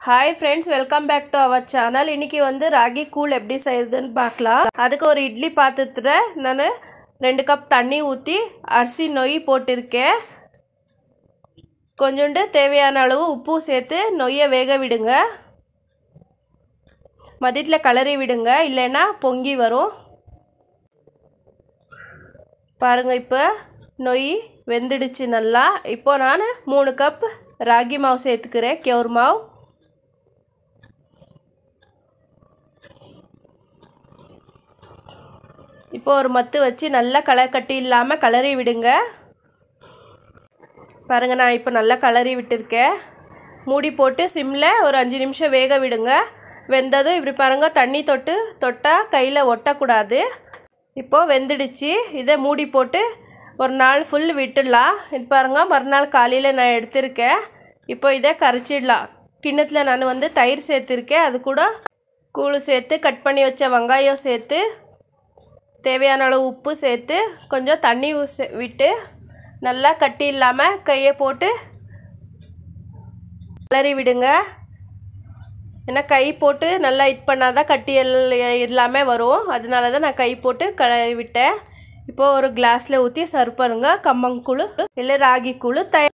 hi friends welcome back to our channel इनकी வந்து ராகி கூழ் எப்படி செய்யறதுன்னு பார்க்கலாம் அதுக்கு ஒரு இட்லி பாத்திரத்துல நான் 2 கப் தண்ணி ஊத்தி அரிசி நொய் போட்டுர்க்கேன் கொஞ்சோண்டு தேவையான அளவு உப்பு சேர்த்து நொய்யை வேக விடுங்க மதியத்துல கலரி விடுங்க இல்லனா பொங்கி வரும் பாருங்க இப்போ நொய் வெந்திடுச்சு நல்லா இப்போ நான் 3 கப் ராகி மாவு சேர்த்துக்கிறேன் கேவுர் மாவு இப்போ ஒரு மத்து வச்சு நல்லா கட்டி இல்லாம கலரி விடுங்க பாருங்க நான் இப்போ நல்லா கலரி விட்டுர்க்கேன் மூடி போட்டு சிம்ல ஒரு 5 நிமிஷம் வேக விடுங்க வெந்ததும் இப்படி பாருங்க தண்ணி தொட்டா கையில ஒட்ட கூடாது இப்போ வெந்திடுச்சு இத மூடி போட்டு ஒரு நாள் ஃபுல் விட்டுடலாம் இது பாருங்க மறுநாள் காலையில நான் எடுத்துர்க்கேன் இப்போ இத கரைச்சிடலாம் கிண்ணத்துல நான் வந்து தயிர் சேர்த்திருக்கேன் அது கூட கூழ் சேர்த்து கட் பண்ணி வச்ச வெங்காயம் சேர்த்து தேவையான அளவு உப்பு சேர்த்து கொஞ்சம் தண்ணி விட்டு நல்லா கட்டி இல்லாம கையை போட்டு கலரி விடுங்க என்ன கை போட்டு நல்லா ஹிட் பண்ணாதான் கட்டி இல்லாம வரும் அதனால தான் நான் கை போட்டு கலரி விட்டேன் இப்போ ஒரு கிளாஸ்ல ஊத்தி சர்வ் பண்ணுங்க கம்பங்கூழ் இல்ல ராகி கூழ்